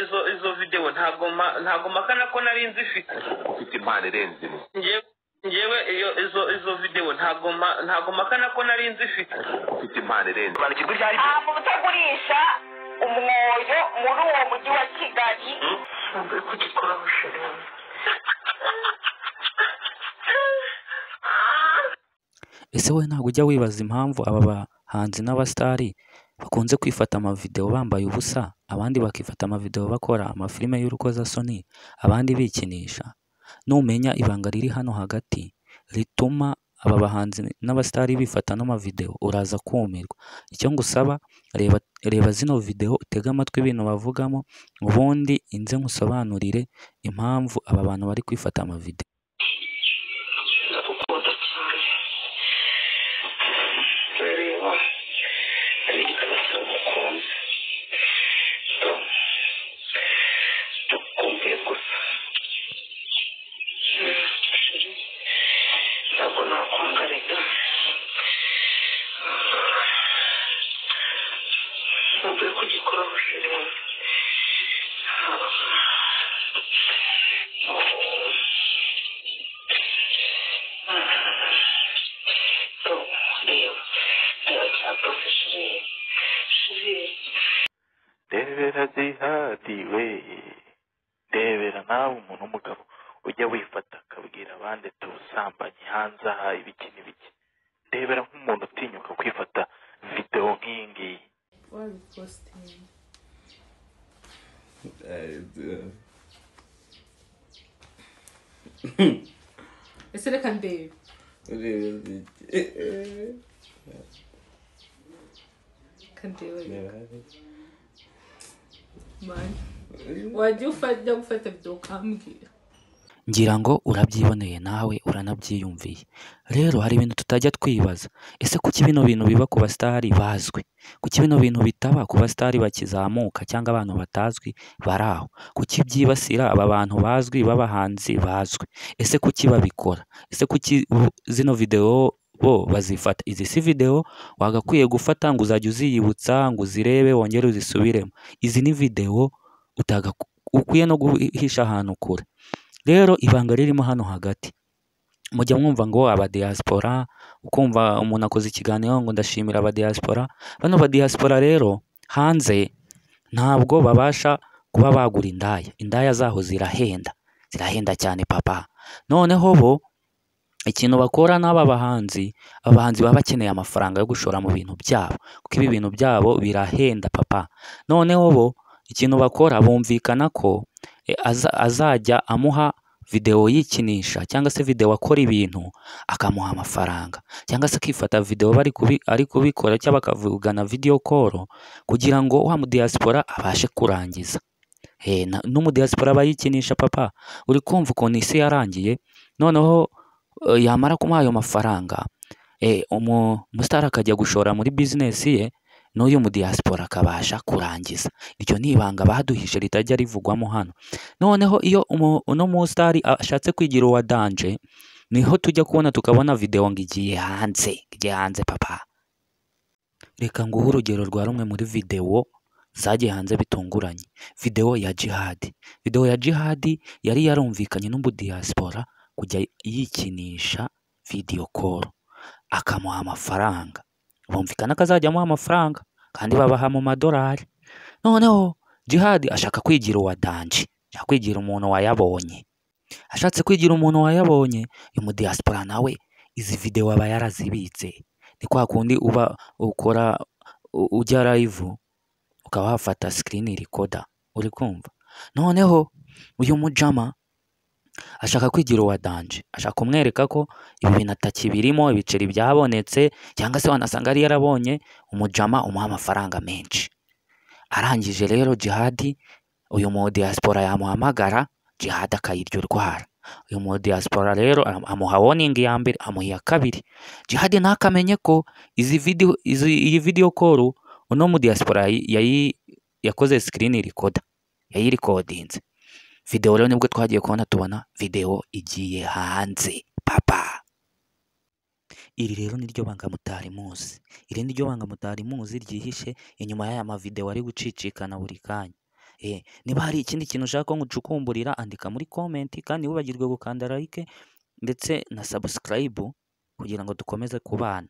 izo video ntago makana ko nari nzifite ufite impano irenze ngewe izo video ntago makana ko nari nzifite ufite impano irenze barikirwa ryari mu butagurisha umwoyo muri uwo mujyi wa Kigali mbe kugikora bushira. Ese we ntabwo ujya wibaza impamvu aba bahanzi n'abastari bakunze kwifata amavideo bambaye ubusa, abandi bakifata amavideo bakora amafilime y'urukozasoni, abandi bikinisha? Numenya ibanga riri hano hagati rituma aba bahanzi n'abastari bifata n'amavideo, uraza kumirwa. Icyo ngusaba, reba zino video, utega amatwi ibintu bavugamo, ubundi inze nkusobanurire impamvu aba bantu bari kwifata amavideo. Debera Jihadi we, debera nawe umuntu umugabo ujya wifata akabwira abandi tusambanyi hanze aha ibiki n'ibiki. Debera nk'umuntu utinyuka kwifata video nk'ingi. What posting? Ese reka ndebe. Wajya gufata video ukambwira? Ngira ngo urabyiboneye nawe uranabyiyumviye. Rero hari ibintu tutajya twibaza. Ese kuki bino bintu biba ku bastari bazwi? Kuki bino bintu bitaba ku bastari bakizamuka cyangwa abantu batazwi baraho? Kuki byibasira aba bantu bazwi b'abahanzi bazwi? Ese kuki babikora? Ese kuki zino video bo bazifata? Izi si video wagakwiye gufata ngo uzajya uziyibutsa ngo uzirebe wongere uzisubiremo. Izi ni video ukwiye no guhisha ahantu kure. Rero ibanga ririmo hano hagati, mujya mwumva ngo aba diaspora, ukumva umuntu akoze ikiganiro ngo ndashimira aba diaspora. Bano ba diaspora rero hanze ntabwo babasha kuba bagura indaya zaho zirahenda cyane papa. Noneho bo ikintu bakora n'aba bahanzi baba bakeneye amafaranga yo gushora mu bintu byabo, kuko ibi bintu byabo birahenda papa. Noneho bo ikintu bakora, bumvikana ko azajya amuha video yikinisha cyangwa se video akora ibintu akamuha amafaranga, cyangwa se akifata video ari kubikora cyangwa bakavugana video call kugira ngo wa mu diaspora abashe kurangiza. N'umu diaspora bayikinisha papa. Uri kumva ukuntu isi yarangiye. Noneho yamara kumuha ayo mafaranga, umustar akajya gushora muri business ye, n'uyu mu diaspora akabasha kurangiza. Iryo ni ibanga baduhishe ritajya rivugwamo hano. Noneho iyo uno mustar ashatse kwigira uwa danje, niho tujya kubona tukabona video ngo igiye hanze papa. Reka nguhe urugero rwa rumwe muri video zagiye hanze bitunguranye. Video ya Jihad. Video ya Jihad yari yarumvikanye n'umu diaspora kujya yikinisha video call akamuha amafaranga. Bumvikana kazajya amuha amafaranga kandi babaha mu madolari. Noneho Jihad ashaka kwigira uwa danje, ashaka kwigira umuntu wayabonye. Ashatse kwigira umuntu wayabonye, uyu mu diaspora nawe izi video aba yarazibitse. Ni kwa kundi uba ukora ujya live ukaba wafata screen recorder, uri kumva. Noneho uyu mujama ashaka kwigira uwa danje, ashaka kumwereka ko ibi bintu atakibirimo, ibiceri byabonetse, cyangwa se wanasanga ari yarabonye umujama umuha amafaranga menshi. Arangije rero Jihad, uyu mu diaspora yamuhamagara, Jihad akayiryo rwara. Uyu mu diaspora rero amuha warning ya mbere, amuha iya kabiri. Jihad nakamenye ko iyi video call uno mu diaspora yakoze screen recorder, yayirecordinze. Video rero nibwo twagiye kubona tubona video igiye hanze papa. Iri rero niryo banga mutari muzi. Iri niryo banga mutari muzi ryihishe inyuma y'aya ma video ari gucicikana buri kanya. niba hari ikindi kintu ushaka ko ngucukumburira andika muri comment kandi wibagirwe gukanda like ndetse na subscribe kugira ngo dukomeze kubana.